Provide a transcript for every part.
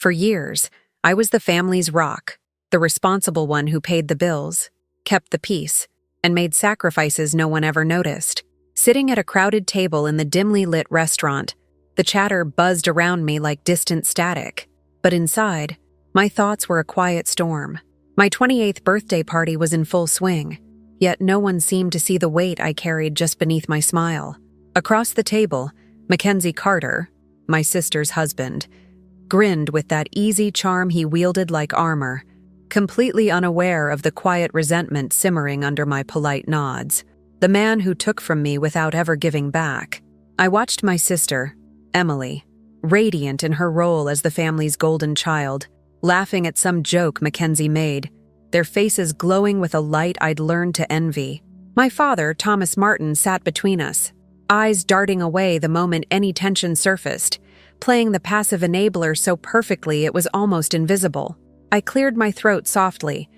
For years, I was the family's rock, the responsible one who paid the bills, kept the peace, and made sacrifices no one ever noticed. Sitting at a crowded table in the dimly lit restaurant, the chatter buzzed around me like distant static. But inside, my thoughts were a quiet storm. My 28th birthday party was in full swing, yet no one seemed to see the weight I carried just beneath my smile. Across the table, Mackenzie Carter, my sister's husband, grinned with that easy charm he wielded like armor, completely unaware of the quiet resentment simmering under my polite nods. The man who took from me without ever giving back. I watched my sister, Emily, radiant in her role as the family's golden child, laughing at some joke Mackenzie made, their faces glowing with a light I'd learned to envy. My father, Thomas Martin, sat between us, eyes darting away the moment any tension surfaced, playing the passive enabler so perfectly it was almost invisible. I cleared my throat softly,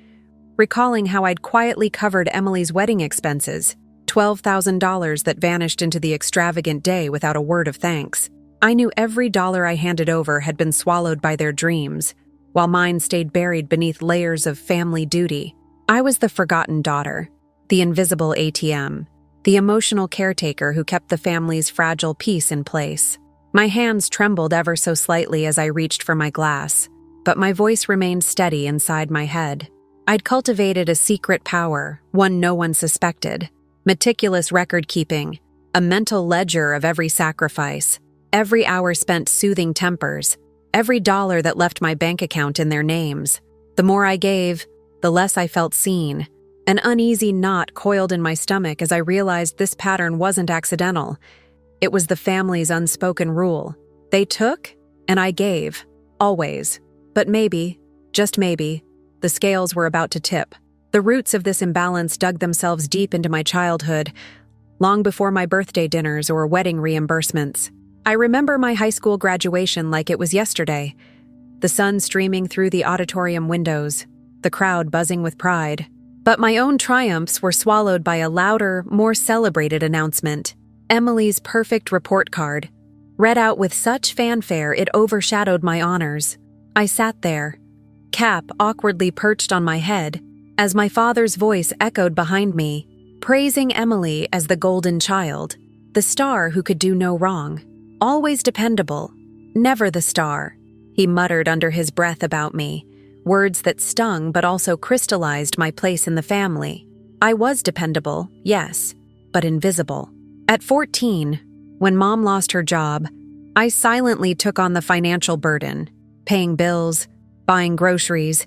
recalling how I'd quietly covered Emily's wedding expenses, $12,000 that vanished into the extravagant day without a word of thanks. I knew every dollar I handed over had been swallowed by their dreams, while mine stayed buried beneath layers of family duty. I was the forgotten daughter, the invisible ATM, the emotional caretaker who kept the family's fragile peace in place. My hands trembled ever so slightly as I reached for my glass, but my voice remained steady inside my head. I'd cultivated a secret power, one no one suspected. Meticulous record-keeping, a mental ledger of every sacrifice, every hour spent soothing tempers, every dollar that left my bank account in their names. The more I gave, the less I felt seen. An uneasy knot coiled in my stomach as I realized this pattern wasn't accidental. It was the family's unspoken rule. They took, and I gave, always. But maybe, just maybe, the scales were about to tip. The roots of this imbalance dug themselves deep into my childhood, long before my birthday dinners or wedding reimbursements. I remember my high school graduation like it was yesterday, the sun streaming through the auditorium windows, the crowd buzzing with pride. But my own triumphs were swallowed by a louder, more celebrated announcement. Emily's perfect report card, read out with such fanfare it overshadowed my honors. I sat there, cap awkwardly perched on my head, as my father's voice echoed behind me, praising Emily as the golden child, the star who could do no wrong. Always dependable, never the star, he muttered under his breath about me, words that stung but also crystallized my place in the family. I was dependable, yes, but invisible. At 14, when Mom lost her job, I silently took on the financial burden, paying bills, buying groceries,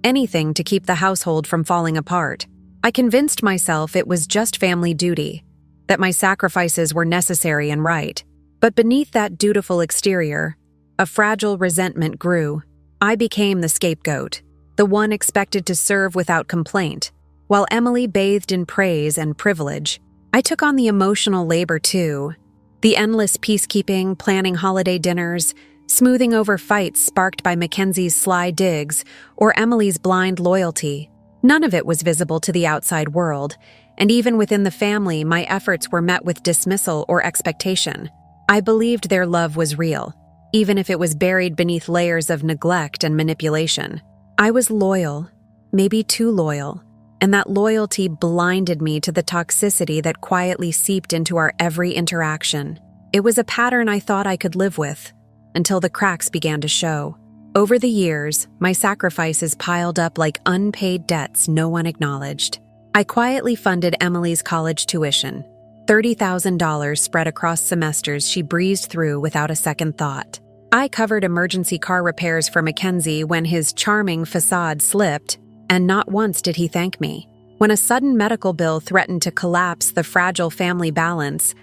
anything to keep the household from falling apart. I convinced myself it was just family duty, that my sacrifices were necessary and right. But beneath that dutiful exterior, a fragile resentment grew. I became the scapegoat, the one expected to serve without complaint. While Emily bathed in praise and privilege, I took on the emotional labor too. The endless peacekeeping, planning holiday dinners, smoothing over fights sparked by Mackenzie's sly digs or Emily's blind loyalty. None of it was visible to the outside world, and even within the family, my efforts were met with dismissal or expectation. I believed their love was real, even if it was buried beneath layers of neglect and manipulation. I was loyal, maybe too loyal, and that loyalty blinded me to the toxicity that quietly seeped into our every interaction. It was a pattern I thought I could live with, until the cracks began to show. Over the years, my sacrifices piled up like unpaid debts no one acknowledged. I quietly funded Emily's college tuition, $30,000 spread across semesters she breezed through without a second thought. I covered emergency car repairs for Mackenzie when his charming facade slipped, and not once did he thank me. When a sudden medical bill threatened to collapse the fragile family balance,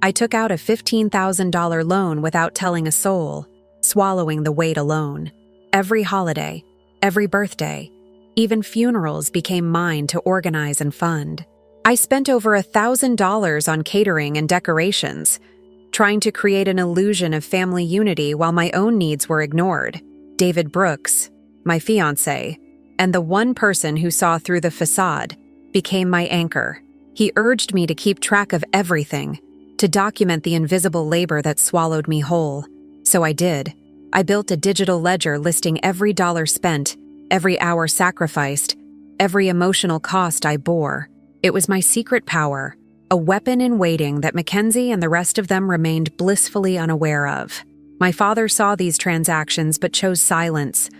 I took out a $15,000 loan without telling a soul, swallowing the weight alone. Every holiday, every birthday, even funerals became mine to organize and fund. I spent over $1,000 on catering and decorations, trying to create an illusion of family unity while my own needs were ignored. David Brooks, my fiancé, and the one person who saw through the facade, became my anchor. He urged me to keep track of everything, to document the invisible labor that swallowed me whole. So I did. I built a digital ledger listing every dollar spent, every hour sacrificed, every emotional cost I bore. It was my secret power, a weapon in waiting that Mackenzie and the rest of them remained blissfully unaware of. My father saw these transactions but chose silence,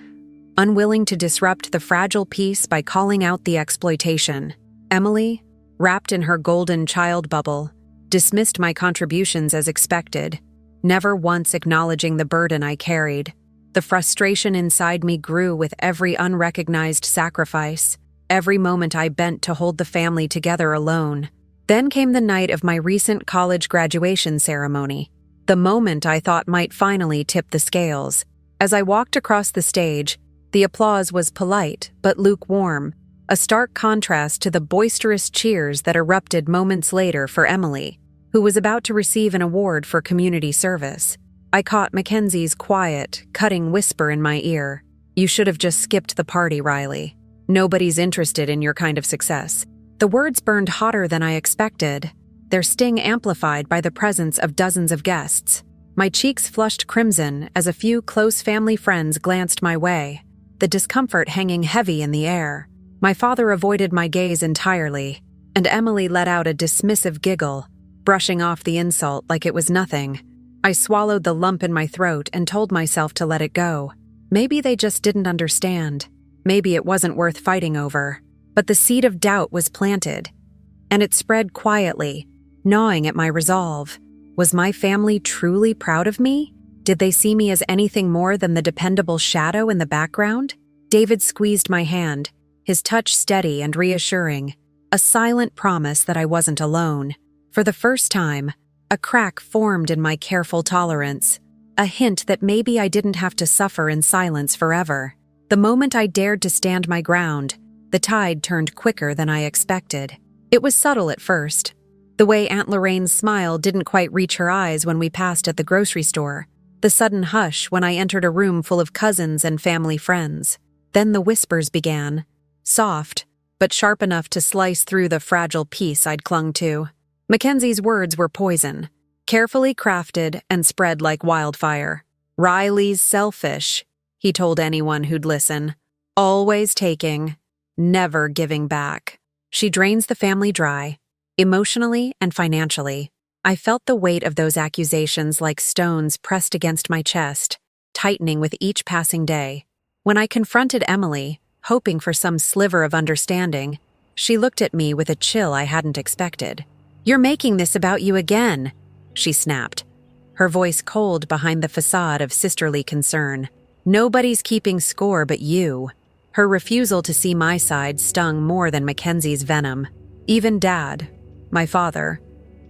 unwilling to disrupt the fragile peace by calling out the exploitation. Emily, wrapped in her golden child bubble, dismissed my contributions as expected, never once acknowledging the burden I carried. The frustration inside me grew with every unrecognized sacrifice, every moment I bent to hold the family together alone. Then came the night of my recent college graduation ceremony, the moment I thought might finally tip the scales. As I walked across the stage, the applause was polite but lukewarm, a stark contrast to the boisterous cheers that erupted moments later for Emily, who was about to receive an award for community service. I caught Mackenzie's quiet, cutting whisper in my ear. "You should have just skipped the party, Riley. Nobody's interested in your kind of success." The words burned hotter than I expected, their sting amplified by the presence of dozens of guests. My cheeks flushed crimson as a few close family friends glanced my way, the discomfort hanging heavy in the air. My father avoided my gaze entirely, and Emily let out a dismissive giggle, brushing off the insult like it was nothing. I swallowed the lump in my throat and told myself to let it go. Maybe they just didn't understand. Maybe it wasn't worth fighting over. But the seed of doubt was planted, and it spread quietly, gnawing at my resolve. Was my family truly proud of me? Did they see me as anything more than the dependable shadow in the background? David squeezed my hand, his touch steady and reassuring, a silent promise that I wasn't alone. For the first time, a crack formed in my careful tolerance, a hint that maybe I didn't have to suffer in silence forever. The moment I dared to stand my ground, the tide turned quicker than I expected. It was subtle at first. The way Aunt Lorraine's smile didn't quite reach her eyes when we passed at the grocery store. The sudden hush when I entered a room full of cousins and family friends. Then the whispers began, soft, but sharp enough to slice through the fragile peace I'd clung to. Mackenzie's words were poison, carefully crafted and spread like wildfire. "Riley's selfish," he told anyone who'd listen. "Always taking, never giving back. She drains the family dry, emotionally and financially." I felt the weight of those accusations like stones pressed against my chest, tightening with each passing day. When I confronted Emily, hoping for some sliver of understanding, she looked at me with a chill I hadn't expected. "You're making this about you again," she snapped, her voice cold behind the facade of sisterly concern. "Nobody's keeping score but you." Her refusal to see my side stung more than Mackenzie's venom. Even Dad, my father,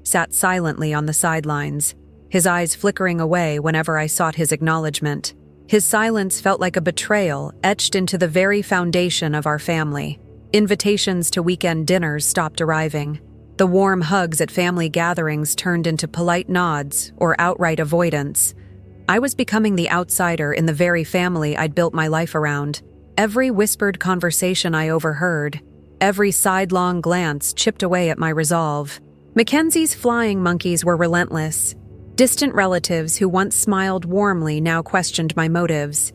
sat silently on the sidelines, his eyes flickering away whenever I sought his acknowledgement. His silence felt like a betrayal etched into the very foundation of our family. Invitations to weekend dinners stopped arriving. The warm hugs at family gatherings turned into polite nods or outright avoidance. I was becoming the outsider in the very family I'd built my life around. Every whispered conversation I overheard, every sidelong glance chipped away at my resolve. Mackenzie's flying monkeys were relentless. Distant relatives who once smiled warmly now questioned my motives,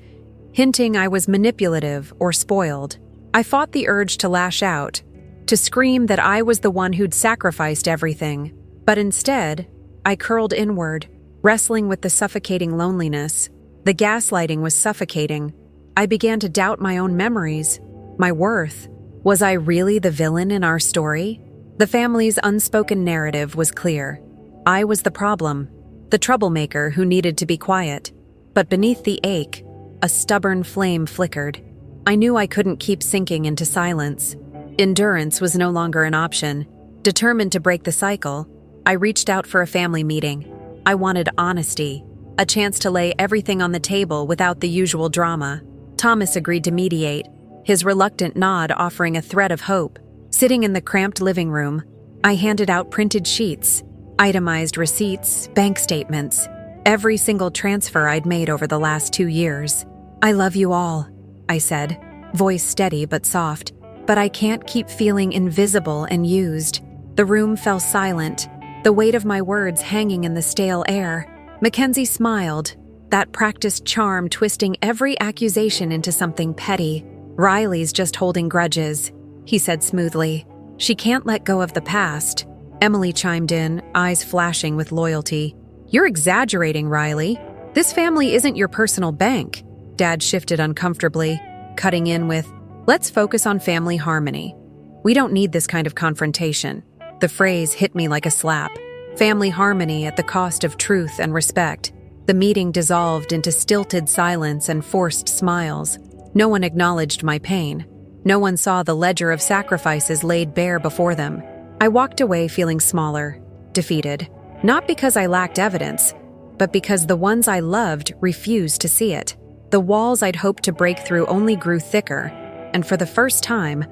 hinting I was manipulative or spoiled. I fought the urge to lash out, to scream that I was the one who'd sacrificed everything. But instead, I curled inward, wrestling with the suffocating loneliness. The gaslighting was suffocating. I began to doubt my own memories, my worth. Was I really the villain in our story? The family's unspoken narrative was clear. I was the problem, the troublemaker who needed to be quiet. But beneath the ache, a stubborn flame flickered. I knew I couldn't keep sinking into silence. Endurance was no longer an option. Determined to break the cycle, I reached out for a family meeting. I wanted honesty, a chance to lay everything on the table without the usual drama. Thomas agreed to mediate, his reluctant nod offering a thread of hope. Sitting in the cramped living room, I handed out printed sheets, itemized receipts, bank statements, every single transfer I'd made over the last 2 years. "I love you all," I said, voice steady but soft, "but I can't keep feeling invisible and used." The room fell silent, the weight of my words hanging in the stale air. Mackenzie smiled, That practiced charm twisting every accusation into something petty. "Riley's just holding grudges," he said smoothly. "She can't let go of the past." Emily chimed in, eyes flashing with loyalty. "You're exaggerating, Riley. This family isn't your personal bank." Dad shifted uncomfortably, cutting in with, "Let's focus on family harmony. We don't need this kind of confrontation." The phrase hit me like a slap. Family harmony at the cost of truth and respect. The meeting dissolved into stilted silence and forced smiles. No one acknowledged my pain. No one saw the ledger of sacrifices laid bare before them. I walked away feeling smaller, defeated. Not because I lacked evidence, but because the ones I loved refused to see it. The walls I'd hoped to break through only grew thicker, and for the first time,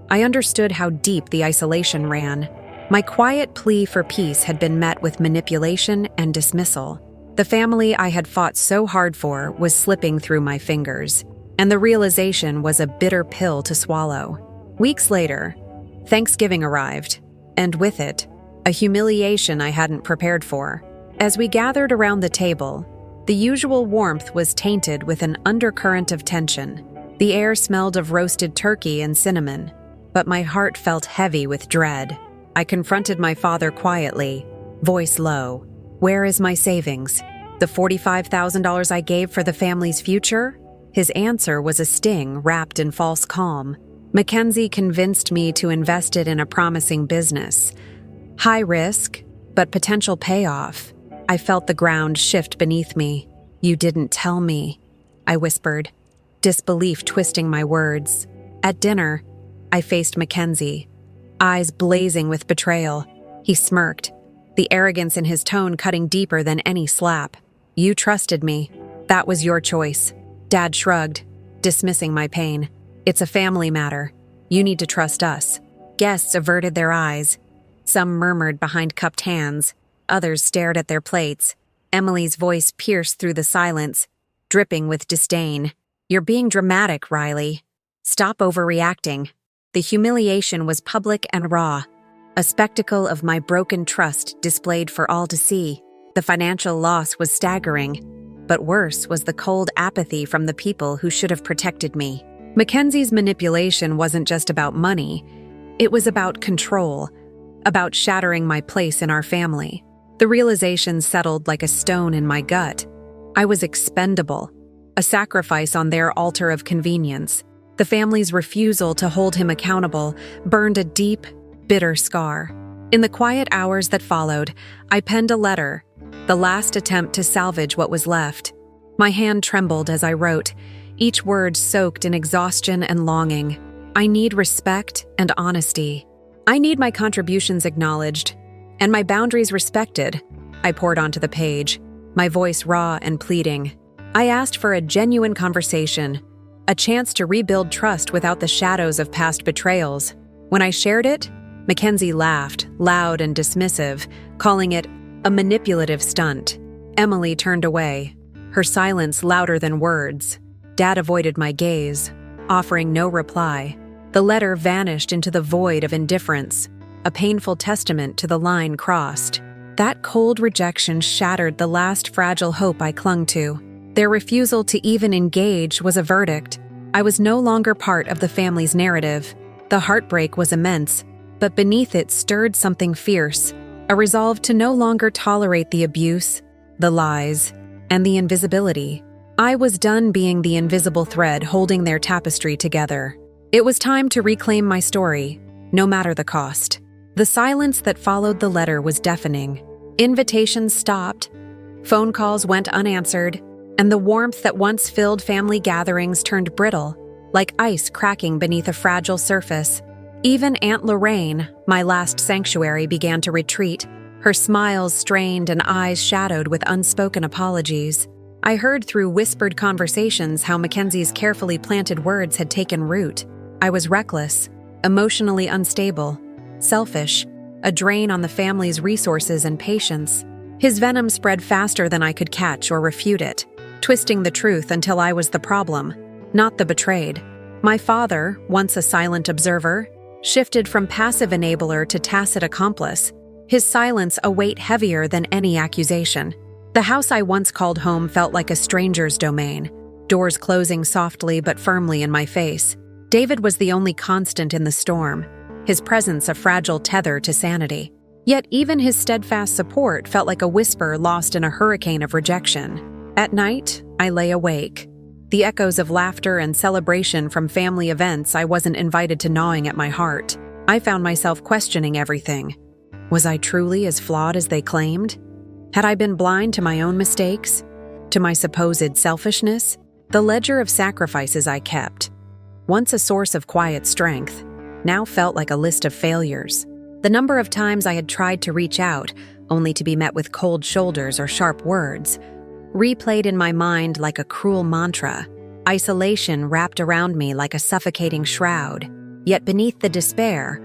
I understood how deep the isolation ran. My quiet plea for peace had been met with manipulation and dismissal. The family I had fought so hard for was slipping through my fingers, and the realization was a bitter pill to swallow. Weeks later, Thanksgiving arrived, and with it, a humiliation I hadn't prepared for. As we gathered around the table, the usual warmth was tainted with an undercurrent of tension. The air smelled of roasted turkey and cinnamon, but my heart felt heavy with dread. I confronted my father quietly, voice low. "Where is my savings? The $45,000 I gave for the family's future?" His answer was a sting wrapped in false calm. "Mackenzie convinced me to invest it in a promising business. High risk, but potential payoff." I felt the ground shift beneath me. "You didn't tell me," I whispered, disbelief twisting my words. At dinner, I faced Mackenzie, eyes blazing with betrayal. He smirked, the arrogance in his tone cutting deeper than any slap. "You trusted me. That was your choice." Dad shrugged, dismissing my pain. "It's a family matter. You need to trust us." Guests averted their eyes. Some murmured behind cupped hands. Others stared at their plates. Emily's voice pierced through the silence, dripping with disdain. "You're being dramatic, Riley. Stop overreacting." The humiliation was public and raw, a spectacle of my broken trust displayed for all to see. The financial loss was staggering, but worse was the cold apathy from the people who should have protected me. Mackenzie's manipulation wasn't just about money. It was about control, about shattering my place in our family. The realization settled like a stone in my gut. I was expendable, a sacrifice on their altar of convenience. The family's refusal to hold him accountable burned a deep, bitter scar. In the quiet hours that followed, I penned a letter, the last attempt to salvage what was left. My hand trembled as I wrote, each word soaked in exhaustion and longing. I need respect and honesty. I need my contributions acknowledged, and my boundaries respected. I poured onto the page, my voice raw and pleading. I asked for a genuine conversation, a chance to rebuild trust without the shadows of past betrayals. When I shared it, Mackenzie laughed, loud and dismissive, calling it a manipulative stunt. Emily turned away, her silence louder than words. Dad avoided my gaze, offering no reply. The letter vanished into the void of indifference, a painful testament to the line crossed. That cold rejection shattered the last fragile hope I clung to. Their refusal to even engage was a verdict. I was no longer part of the family's narrative. The heartbreak was immense, but beneath it stirred something fierce, a resolve to no longer tolerate the abuse, the lies, and the invisibility. I was done being the invisible thread holding their tapestry together. It was time to reclaim my story, no matter the cost. The silence that followed the letter was deafening. Invitations stopped, phone calls went unanswered, and the warmth that once filled family gatherings turned brittle, like ice cracking beneath a fragile surface. Even Aunt Lorraine, my last sanctuary, began to retreat, her smiles strained and eyes shadowed with unspoken apologies. I heard through whispered conversations how Mackenzie's carefully planted words had taken root. I was reckless, emotionally unstable, selfish, a drain on the family's resources and patience. His venom spread faster than I could catch or refute it, twisting the truth until I was the problem, not the betrayed. My father, once a silent observer, shifted from passive enabler to tacit accomplice, his silence a weight heavier than any accusation. The house I once called home felt like a stranger's domain, doors closing softly but firmly in my face. David was the only constant in the storm, his presence a fragile tether to sanity. Yet even his steadfast support felt like a whisper lost in a hurricane of rejection. At night, I lay awake, the echoes of laughter and celebration from family events I wasn't invited to gnawing at my heart. I found myself questioning everything. Was I truly as flawed as they claimed? Had I been blind to my own mistakes? To my supposed selfishness? The ledger of sacrifices I kept, once a source of quiet strength, now felt like a list of failures. The number of times I had tried to reach out, only to be met with cold shoulders or sharp words, replayed in my mind like a cruel mantra. Isolation wrapped around me like a suffocating shroud. Yet beneath the despair,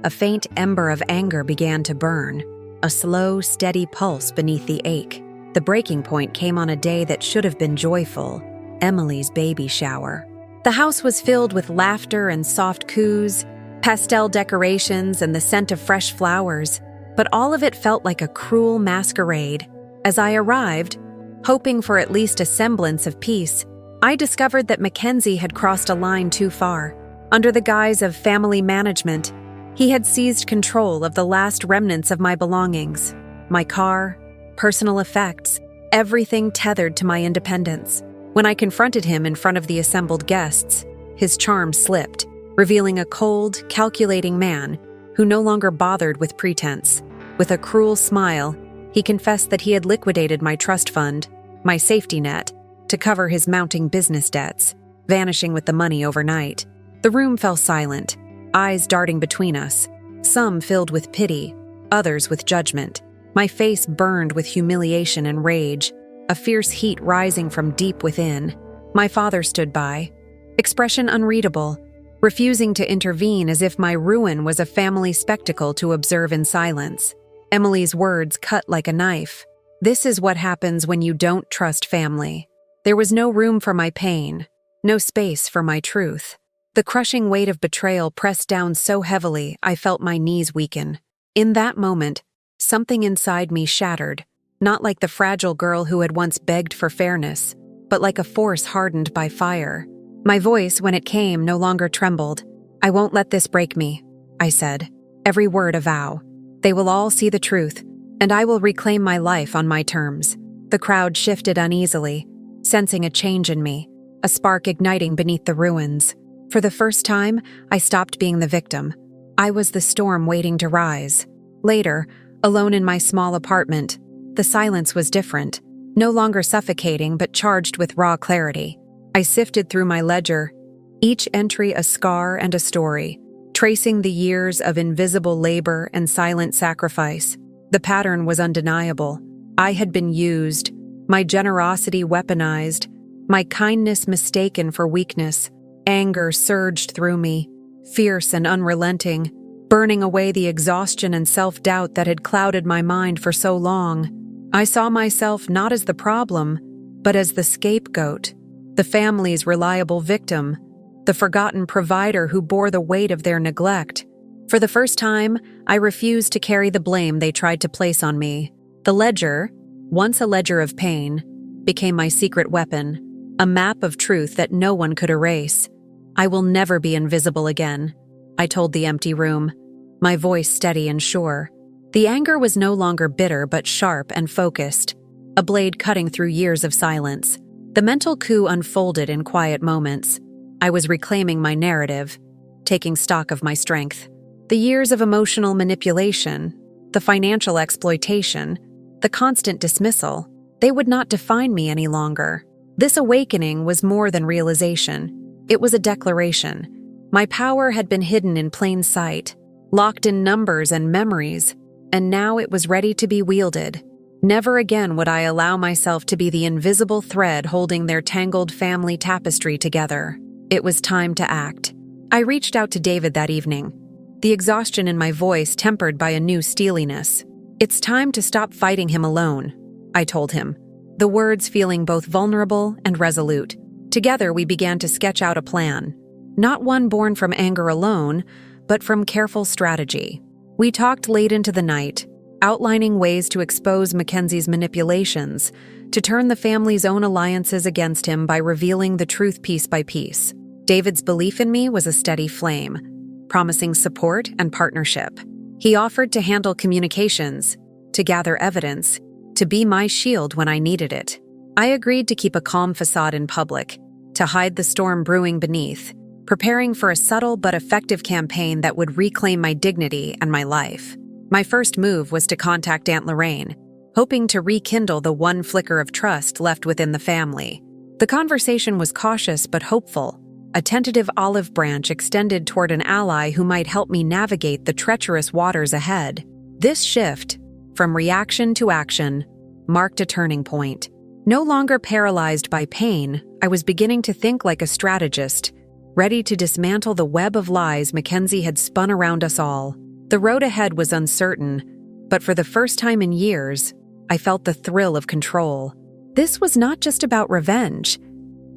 a faint ember of anger began to burn, a slow, steady pulse beneath the ache. The breaking point came on a day that should have been joyful, Emily's baby shower. The house was filled with laughter and soft coos, pastel decorations and the scent of fresh flowers, but all of it felt like a cruel masquerade. As I arrived, hoping for at least a semblance of peace, I discovered that Mackenzie had crossed a line too far. Under the guise of family management, he had seized control of the last remnants of my belongings, my car, personal effects, everything tethered to my independence. When I confronted him in front of the assembled guests, his charm slipped, revealing a cold, calculating man who no longer bothered with pretense. With a cruel smile, he confessed that he had liquidated my trust fund, my safety net, to cover his mounting business debts, vanishing with the money overnight. The room fell silent, eyes darting between us, some filled with pity, others with judgment. My face burned with humiliation and rage, a fierce heat rising from deep within. My father stood by, expression unreadable, refusing to intervene as if my ruin was a family spectacle to observe in silence. Emily's words cut like a knife. This is what happens when you don't trust family. There was no room for my pain, no space for my truth. The crushing weight of betrayal pressed down so heavily I felt my knees weaken. In that moment, something inside me shattered, not like the fragile girl who had once begged for fairness, but like a force hardened by fire. My voice, when it came, no longer trembled. "I won't let this break me," I said, every word a vow. "They will all see the truth, and I will reclaim my life on my terms." The crowd shifted uneasily, sensing a change in me, a spark igniting beneath the ruins. For the first time, I stopped being the victim. I was the storm waiting to rise. Later, alone in my small apartment, the silence was different, no longer suffocating but charged with raw clarity. I sifted through my ledger, each entry a scar and a story, tracing the years of invisible labor and silent sacrifice. The pattern was undeniable. I had been used, my generosity weaponized, my kindness mistaken for weakness. Anger surged through me, fierce and unrelenting, burning away the exhaustion and self-doubt that had clouded my mind for so long. I saw myself not as the problem, but as the scapegoat, the family's reliable victim, the forgotten provider who bore the weight of their neglect. For the first time, I refused to carry the blame they tried to place on me. The ledger, once a ledger of pain, became my secret weapon, a map of truth that no one could erase. "I will never be invisible again," I told the empty room, my voice steady and sure. The anger was no longer bitter but sharp and focused, a blade cutting through years of silence. The mental coup unfolded in quiet moments. I was reclaiming my narrative, taking stock of my strength. The years of emotional manipulation, the financial exploitation, the constant dismissal, they would not define me any longer. This awakening was more than realization. It was a declaration. My power had been hidden in plain sight, locked in numbers and memories, and now it was ready to be wielded. Never again would I allow myself to be the invisible thread holding their tangled family tapestry together. It was time to act. I reached out to David that evening, the exhaustion in my voice tempered by a new steeliness. "It's time to stop fighting him alone," I told him, the words feeling both vulnerable and resolute. Together we began to sketch out a plan, not one born from anger alone, but from careful strategy. We talked late into the night, outlining ways to expose Mackenzie's manipulations, to turn the family's own alliances against him by revealing the truth piece by piece. David's belief in me was a steady flame, promising support and partnership. He offered to handle communications, to gather evidence, to be my shield when I needed it. I agreed to keep a calm facade in public, to hide the storm brewing beneath, preparing for a subtle but effective campaign that would reclaim my dignity and my life. My first move was to contact Aunt Lorraine, hoping to rekindle the one flicker of trust left within the family. The conversation was cautious but hopeful, a tentative olive branch extended toward an ally who might help me navigate the treacherous waters ahead. This shift, from reaction to action, marked a turning point. No longer paralyzed by pain, I was beginning to think like a strategist, ready to dismantle the web of lies Mackenzie had spun around us all. The road ahead was uncertain, but for the first time in years, I felt the thrill of control. This was not just about revenge.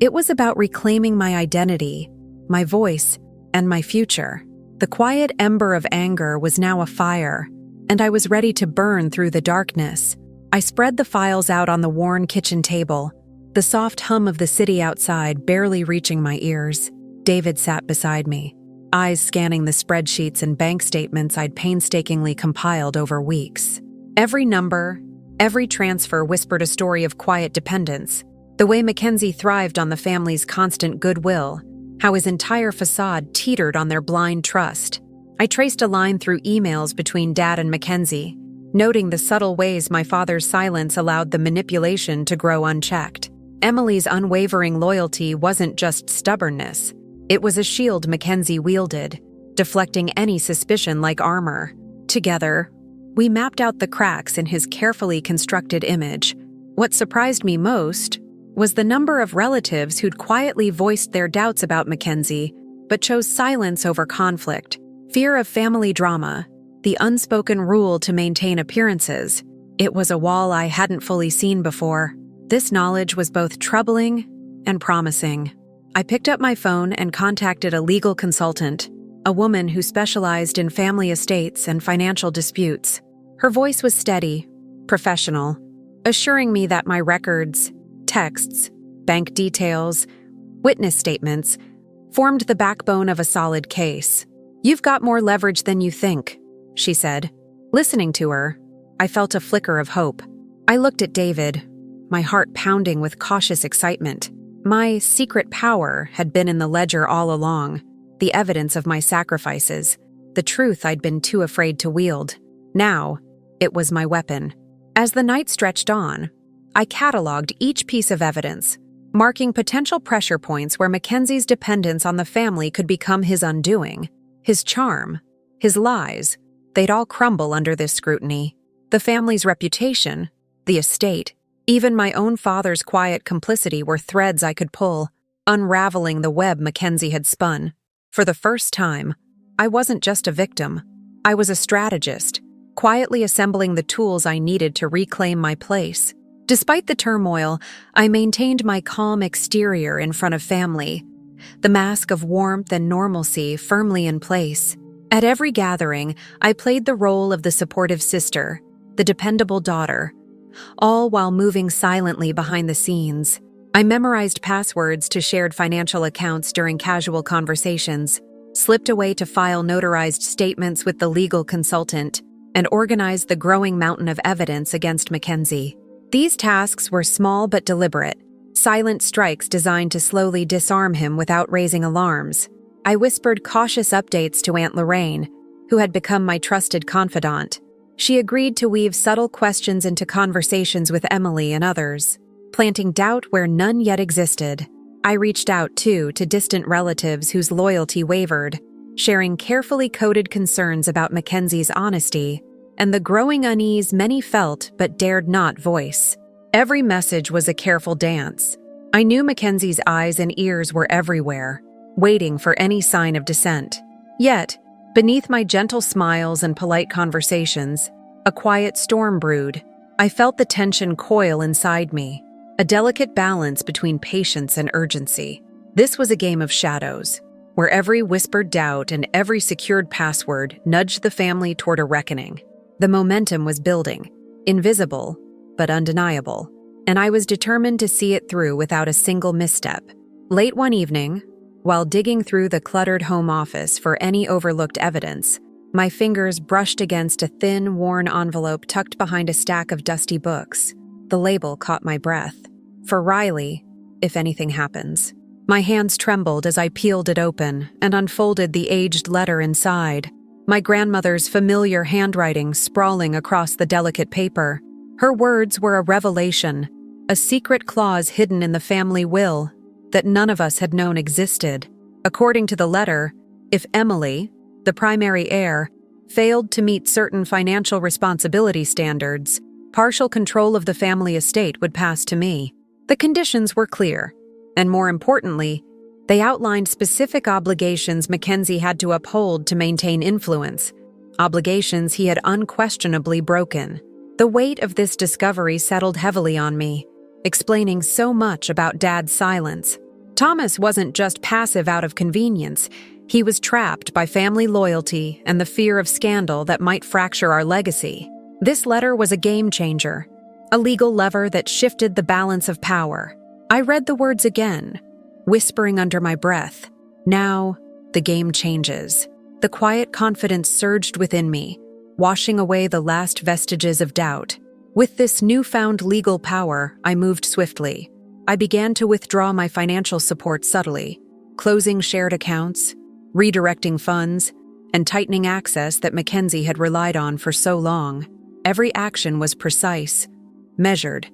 It was about reclaiming my identity, my voice, and my future. The quiet ember of anger was now a fire, and I was ready to burn through the darkness. I spread the files out on the worn kitchen table, the soft hum of the city outside barely reaching my ears. David sat beside me, eyes scanning the spreadsheets and bank statements I'd painstakingly compiled over weeks. Every number, every transfer whispered a story of quiet dependence, the way Mackenzie thrived on the family's constant goodwill, how his entire facade teetered on their blind trust. I traced a line through emails between Dad and Mackenzie, noting the subtle ways my father's silence allowed the manipulation to grow unchecked. Emily's unwavering loyalty wasn't just stubbornness. It was a shield Mackenzie wielded, deflecting any suspicion like armor. Together, we mapped out the cracks in his carefully constructed image. What surprised me most was the number of relatives who'd quietly voiced their doubts about Mackenzie, but chose silence over conflict. Fear of family drama, the unspoken rule to maintain appearances. It was a wall I hadn't fully seen before. This knowledge was both troubling and promising. I picked up my phone and contacted a legal consultant, a woman who specialized in family estates and financial disputes. Her voice was steady, professional, assuring me that my records, texts, bank details, witness statements formed the backbone of a solid case. "You've got more leverage than you think," she said. Listening to her, I felt a flicker of hope. I looked at David, my heart pounding with cautious excitement. My secret power had been in the ledger all along, the evidence of my sacrifices, the truth I'd been too afraid to wield. Now, it was my weapon. As the night stretched on, I cataloged each piece of evidence, marking potential pressure points where Mackenzie's dependence on the family could become his undoing. His charm, his lies, they'd all crumble under this scrutiny. The family's reputation, the estate, even my own father's quiet complicity were threads I could pull, unraveling the web Mackenzie had spun. For the first time, I wasn't just a victim. I was a strategist, quietly assembling the tools I needed to reclaim my place. Despite the turmoil, I maintained my calm exterior in front of family, the mask of warmth and normalcy firmly in place. At every gathering, I played the role of the supportive sister, the dependable daughter, all while moving silently behind the scenes. I memorized passwords to shared financial accounts during casual conversations, slipped away to file notarized statements with the legal consultant, and organized the growing mountain of evidence against Mackenzie. These tasks were small but deliberate, silent strikes designed to slowly disarm him without raising alarms. I whispered cautious updates to Aunt Lorraine, who had become my trusted confidant. She agreed to weave subtle questions into conversations with Emily and others, planting doubt where none yet existed. I reached out, too, to distant relatives whose loyalty wavered, sharing carefully coded concerns about Mackenzie's honesty and the growing unease many felt but dared not voice. Every message was a careful dance. I knew Mackenzie's eyes and ears were everywhere, waiting for any sign of dissent. Yet, beneath my gentle smiles and polite conversations, a quiet storm brewed. I felt the tension coil inside me, a delicate balance between patience and urgency. This was a game of shadows, where every whispered doubt and every secured password nudged the family toward a reckoning. The momentum was building, invisible, but undeniable, and I was determined to see it through without a single misstep. Late one evening, while digging through the cluttered home office for any overlooked evidence, my fingers brushed against a thin, worn envelope tucked behind a stack of dusty books. The label caught my breath. For Riley, if anything happens. My hands trembled as I peeled it open and unfolded the aged letter inside, my grandmother's familiar handwriting sprawling across the delicate paper. Her words were a revelation, a secret clause hidden in the family will that none of us had known existed. According to the letter, if Emily, the primary heir, failed to meet certain financial responsibility standards, partial control of the family estate would pass to me. The conditions were clear, and more importantly, they outlined specific obligations Mackenzie had to uphold to maintain influence, obligations he had unquestionably broken. The weight of this discovery settled heavily on me, explaining so much about Dad's silence. Thomas wasn't just passive out of convenience. He was trapped by family loyalty and the fear of scandal that might fracture our legacy. This letter was a game changer, a legal lever that shifted the balance of power. I read the words again, whispering under my breath, "Now, the game changes." The quiet confidence surged within me, washing away the last vestiges of doubt. With this newfound legal power, I moved swiftly. I began to withdraw my financial support subtly, closing shared accounts, redirecting funds, and tightening access that Mackenzie had relied on for so long. Every action was precise, measured,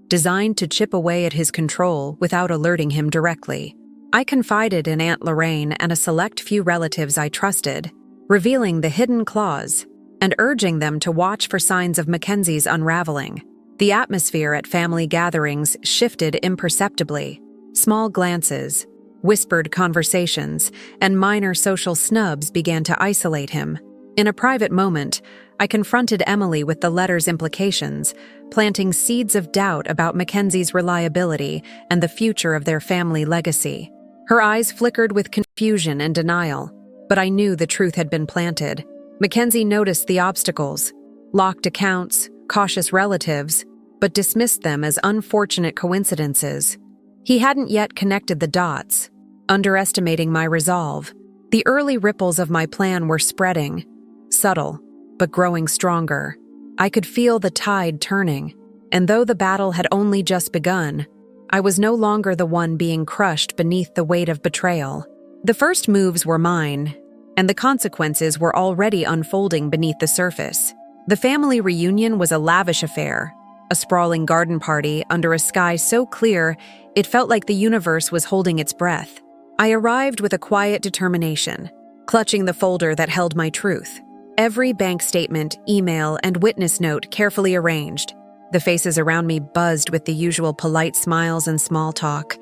designed to chip away at his control without alerting him directly. I confided in Aunt Lorraine and a select few relatives I trusted, revealing the hidden clause and urging them to watch for signs of Mackenzie's unraveling. The atmosphere at family gatherings shifted imperceptibly. Small glances, whispered conversations, and minor social snubs began to isolate him. In a private moment, I confronted Emily with the letter's implications, planting seeds of doubt about Mackenzie's reliability and the future of their family legacy. Her eyes flickered with confusion and denial, but I knew the truth had been planted. Mackenzie noticed the obstacles, locked accounts, cautious relatives, but dismissed them as unfortunate coincidences. He hadn't yet connected the dots, underestimating my resolve. The early ripples of my plan were spreading, subtle, but growing stronger. I could feel the tide turning, and though the battle had only just begun, I was no longer the one being crushed beneath the weight of betrayal. The first moves were mine, and the consequences were already unfolding beneath the surface. The family reunion was a lavish affair, a sprawling garden party under a sky so clear it felt like the universe was holding its breath. I arrived with a quiet determination, clutching the folder that held my truth. Every bank statement, email, and witness note carefully arranged. The faces around me buzzed with the usual polite smiles and small talk.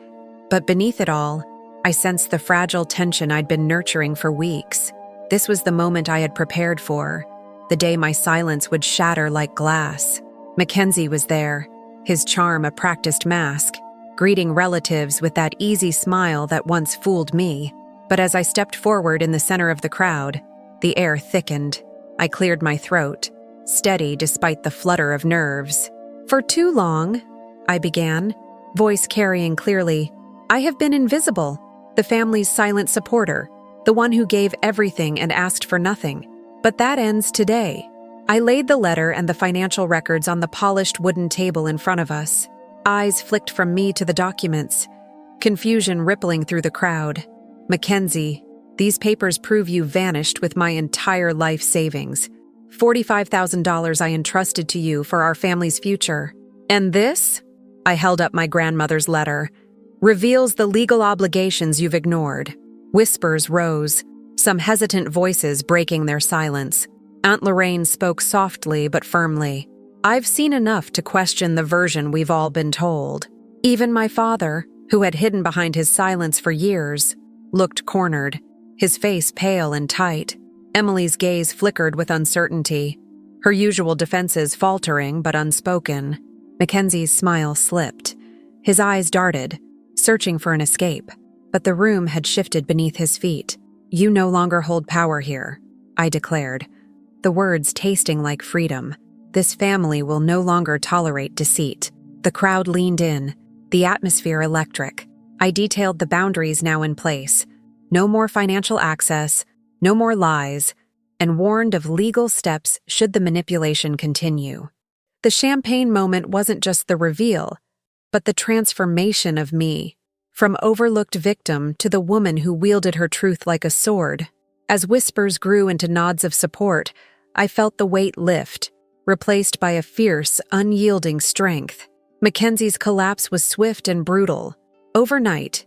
But beneath it all, I sensed the fragile tension I'd been nurturing for weeks. This was the moment I had prepared for, the day my silence would shatter like glass. Mackenzie was there, his charm a practiced mask, greeting relatives with that easy smile that once fooled me. But as I stepped forward in the center of the crowd, the air thickened. I cleared my throat, steady despite the flutter of nerves. "For too long," I began, voice carrying clearly, "I have been invisible, the family's silent supporter, the one who gave everything and asked for nothing. But that ends today." I laid the letter and the financial records on the polished wooden table in front of us. Eyes flicked from me to the documents, confusion rippling through the crowd. "Mackenzie, these papers prove you vanished with my entire life savings. $45,000 I entrusted to you for our family's future. And this," I held up my grandmother's letter, "reveals the legal obligations you've ignored." Whispers rose, some hesitant voices breaking their silence. Aunt Lorraine spoke softly but firmly. "I've seen enough to question the version we've all been told." Even my father, who had hidden behind his silence for years, looked cornered, his face pale and tight. Emily's gaze flickered with uncertainty, her usual defenses faltering but unspoken. Mackenzie's smile slipped. His eyes darted, searching for an escape, but the room had shifted beneath his feet. "You no longer hold power here," I declared, the words tasting like freedom. This family will no longer tolerate deceit. The crowd leaned in, the atmosphere electric. I detailed the boundaries now in place. No more financial access, no more lies, and warned of legal steps should the manipulation continue. The champagne moment wasn't just the reveal, but the transformation of me, from overlooked victim to the woman who wielded her truth like a sword. As whispers grew into nods of support, I felt the weight lift, replaced by a fierce, unyielding strength. Mackenzie's collapse was swift and brutal. Overnight,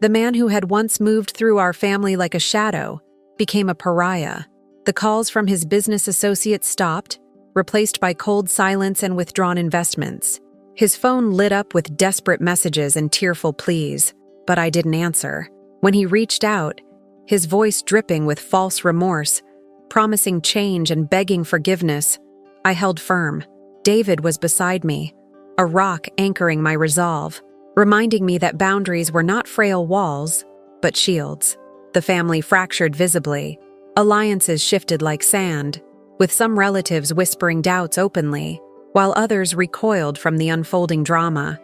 the man who had once moved through our family like a shadow became a pariah. The calls from his business associates stopped, replaced by cold silence and withdrawn investments. His phone lit up with desperate messages and tearful pleas, but I didn't answer. When he reached out, his voice dripping with false remorse, promising change and begging forgiveness, I held firm. David was beside me, a rock anchoring my resolve, reminding me that boundaries were not frail walls, but shields. The family fractured visibly. Alliances shifted like sand, with some relatives whispering doubts openly, while others recoiled from the unfolding drama.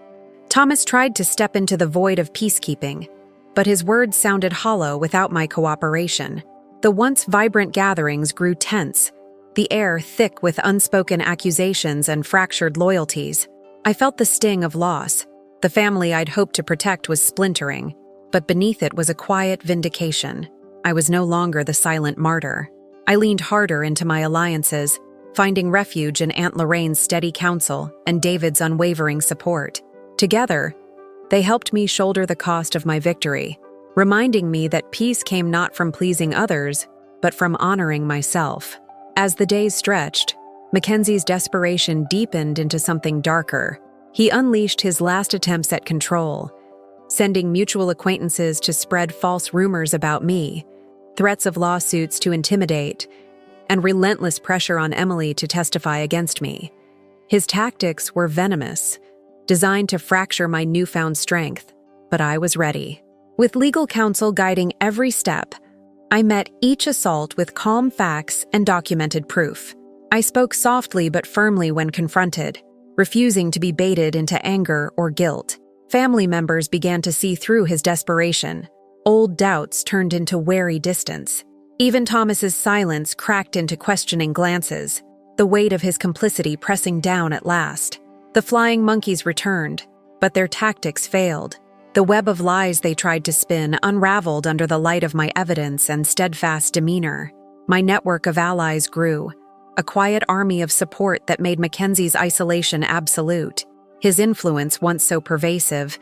Thomas tried to step into the void of peacekeeping, but his words sounded hollow without my cooperation. The once vibrant gatherings grew tense, the air thick with unspoken accusations and fractured loyalties. I felt the sting of loss. The family I'd hoped to protect was splintering, but beneath it was a quiet vindication. I was no longer the silent martyr. I leaned harder into my alliances, finding refuge in Aunt Lorraine's steady counsel and David's unwavering support. Together, they helped me shoulder the cost of my victory, reminding me that peace came not from pleasing others, but from honoring myself. As the days stretched, Mackenzie's desperation deepened into something darker. He unleashed his last attempts at control, sending mutual acquaintances to spread false rumors about me, threats of lawsuits to intimidate, and relentless pressure on Emily to testify against me. His tactics were venomous, designed to fracture my newfound strength, but I was ready. With legal counsel guiding every step, I met each assault with calm facts and documented proof. I spoke softly but firmly when confronted, refusing to be baited into anger or guilt. Family members began to see through his desperation. Old doubts turned into wary distance. Even Thomas's silence cracked into questioning glances, the weight of his complicity pressing down at last. The flying monkeys returned, but their tactics failed. The web of lies they tried to spin unraveled under the light of my evidence and steadfast demeanor. My network of allies grew, a quiet army of support that made Mackenzie's isolation absolute. His influence, once so pervasive,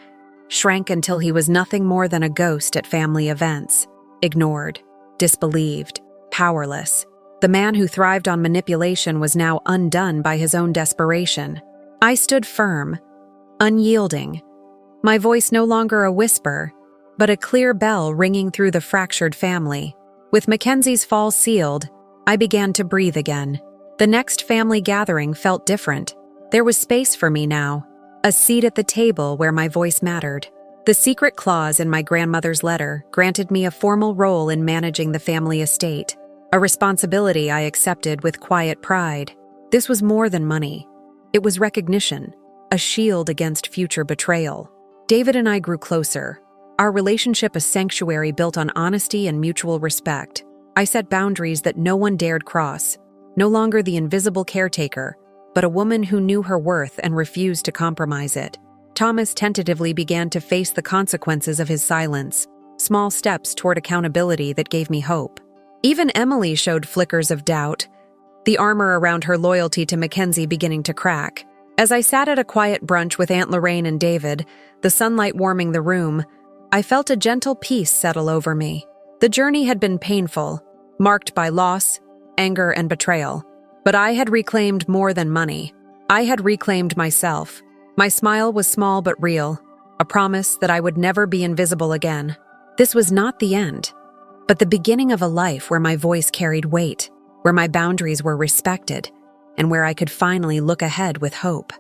shrank until he was nothing more than a ghost at family events, ignored, disbelieved, powerless. The man who thrived on manipulation was now undone by his own desperation. I stood firm, unyielding, my voice no longer a whisper, but a clear bell ringing through the fractured family. With Mackenzie's fall sealed, I began to breathe again. The next family gathering felt different. There was space for me now, a seat at the table where my voice mattered. The secret clause in my grandmother's letter granted me a formal role in managing the family estate, a responsibility I accepted with quiet pride. This was more than money. It was recognition, a shield against future betrayal. David and I grew closer, our relationship a sanctuary built on honesty and mutual respect. I set boundaries that no one dared cross, no longer the invisible caretaker, but a woman who knew her worth and refused to compromise it. Thomas tentatively began to face the consequences of his silence, small steps toward accountability that gave me hope. Even Emily showed flickers of doubt, the armor around her loyalty to Mackenzie beginning to crack. As I sat at a quiet brunch with Aunt Lorraine and David, the sunlight warming the room, I felt a gentle peace settle over me. The journey had been painful, marked by loss, anger, and betrayal. But I had reclaimed more than money. I had reclaimed myself. My smile was small but real, a promise that I would never be invisible again. This was not the end, but the beginning of a life where my voice carried weight, where my boundaries were respected, and where I could finally look ahead with hope.